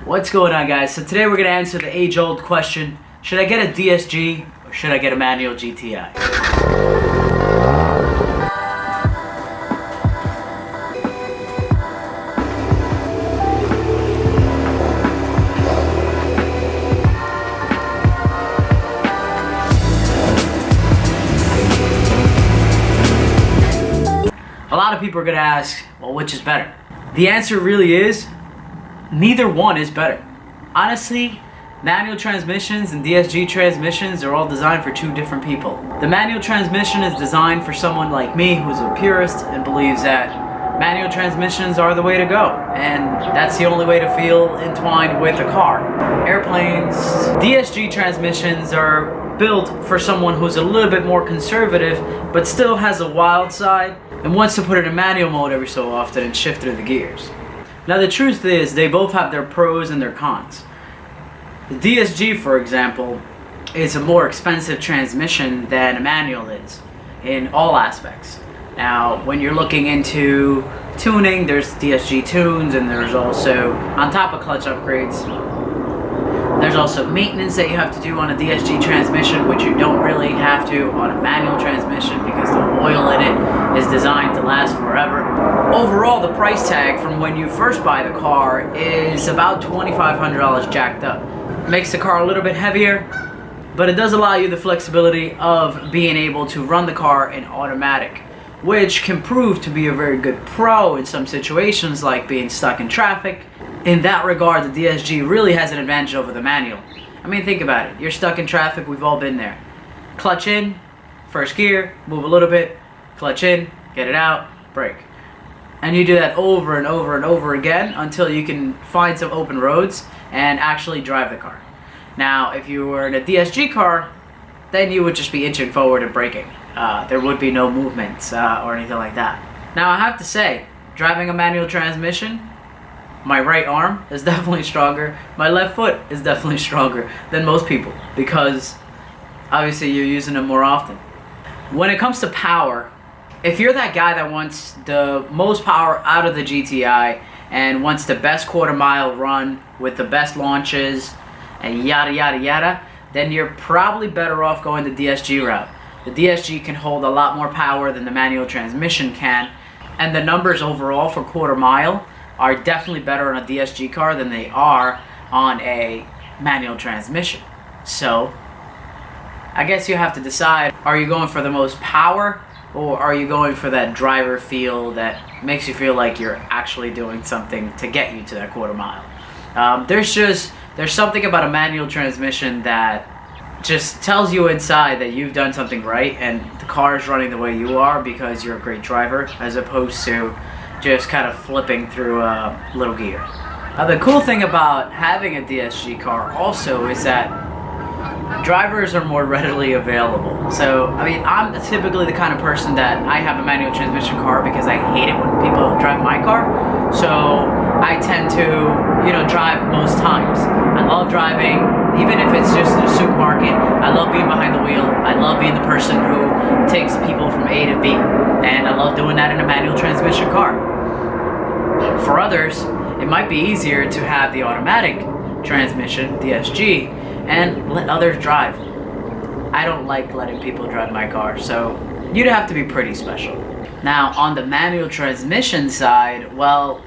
What's going on, guys? So today we're going to answer the age-old question, should I get a DSG or should I get a manual GTI? A lot of people are going to ask, well, which is better? The answer really is, neither one is better. Honestly, manual transmissions and DSG transmissions are all designed for two different people. The manual transmission is designed for someone like me who's a purist and believes that manual transmissions are the way to go, and that's the only way to feel entwined with a car. Airplanes, DSG transmissions are built for someone who's a little bit more conservative but still has a wild side and wants to put it in manual mode every so often and shift through the gears. Now the truth is, they both have their pros and their cons. The DSG, for example, is a more expensive transmission than a manual is in all aspects. Now, when you're looking into tuning, there's DSG tunes, and there's also, on top of clutch upgrades, there's also maintenance that you have to do on a DSG transmission, which you don't really have to on a manual transmission because the oil in it is designed to last forever. Overall, the price tag from when you first buy the car is about $2,500 jacked up. Makes the car a little bit heavier, but it does allow you the flexibility of being able to run the car in automatic, which can prove to be a very good pro in some situations like being stuck in traffic. In that regard, the DSG really has an advantage over the manual. I mean, think about it. You're stuck in traffic, we've all been there. Clutch in, first gear, move a little bit, clutch in, get it out, brake. And you do that over and over and over again until you can find some open roads and actually drive the car. Now, if you were in a DSG car, then you would just be inching forward and braking. There would be no movement or anything like that. Now, I have to say, driving a manual transmission, my right arm is definitely stronger. My left foot is definitely stronger than most people because obviously you're using them more often. When it comes to power, if you're that guy that wants the most power out of the GTI and wants the best quarter mile run with the best launches and yada yada yada, then you're probably better off going the DSG route. The DSG can hold a lot more power than the manual transmission can, and the numbers overall for quarter mile are definitely better on a DSG car than they are on a manual transmission. So I guess you have to decide, are you going for the most power or are you going for that driver feel that makes you feel like you're actually doing something to get you to that quarter mile? There's something about a manual transmission that just tells you inside that you've done something right and the car is running the way you are because you're a great driver, as opposed to just kind of flipping through a little gear. Now, the cool thing about having a DSG car also is that drivers are more readily available. So, I mean, I'm typically the kind of person that I have a manual transmission car because I hate it when people drive my car. So I tend to, drive most times. I love driving, even if it's just in a supermarket. I love being behind the wheel. I love being the person who takes people from A to B. And I love doing that in a manual transmission car. For others, it might be easier to have the automatic transmission, DSG, and let others drive. I don't like letting people drive my car, so you'd have to be pretty special. Now, on the manual transmission side, well,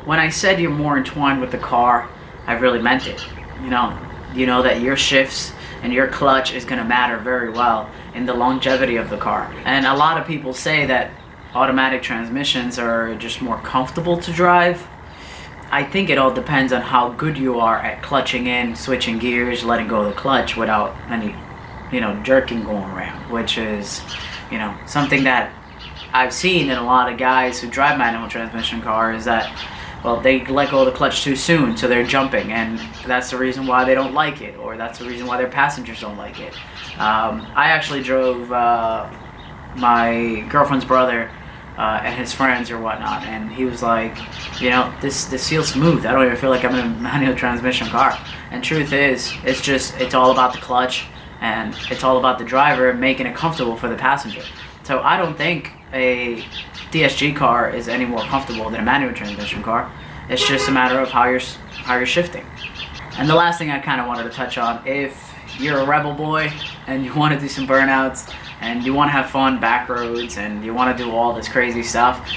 when I said you're more entwined with the car, I really meant it. You know that your shifts and your clutch is going to matter very well in the longevity of the car. And a lot of people say that automatic transmissions are just more comfortable to drive. I think it all depends on how good you are at clutching in, switching gears, letting go of the clutch without any, jerking going around, which is, something that I've seen in a lot of guys who drive manual transmission cars that, well, they let go of the clutch too soon, so they're jumping, and that's the reason why they don't like it, or that's the reason why their passengers don't like it. I actually drove my girlfriend's brother and his friends or whatnot, and he was like, this feels smooth. I don't even feel like I'm in a manual transmission car. And truth is, it's all about the clutch, and it's all about the driver making it comfortable for the passenger. So I don't think a DSG car is any more comfortable than a manual transmission car. It's just a matter of how you're shifting. And the last thing I kind of wanted to touch on, if you're a rebel boy and you want to do some burnouts and you want to have fun back roads and you want to do all this crazy stuff,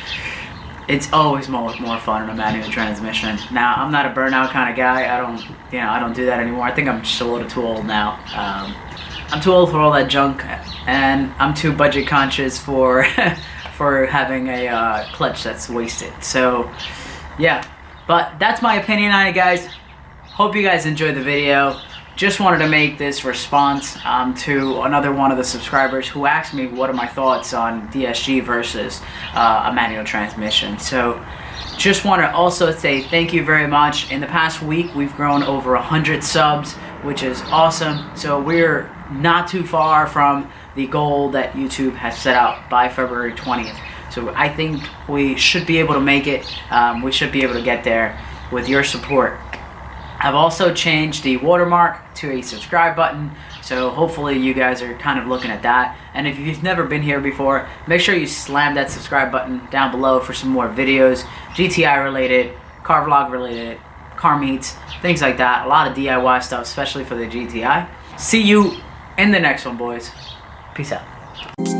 it's always more fun in a manual transmission. Now, I'm not a burnout kind of guy. I don't do that anymore. I think I'm just a little too old now. I'm too old for all that junk, and I'm too budget conscious for for having a clutch that's wasted. So yeah, but that's my opinion on it, guys. Hope you guys enjoyed the video. Just wanted to make this response to another one of the subscribers who asked me what are my thoughts on DSG versus a manual transmission. So just want to also say thank you very much. In the past week, we've grown over 100 subs, which is awesome. So we're not too far from the goal that YouTube has set out by February 20th. So I think we should be able to make it. We should be able to get there with your support. I've also changed the watermark to a subscribe button, so hopefully you guys are kind of looking at that. And if you've never been here before, make sure you slam that subscribe button down below for some more videos, GTI related, car vlog related, car meets, things like that. A lot of DIY stuff, especially for the GTI. See you in the next one, boys. Peace out.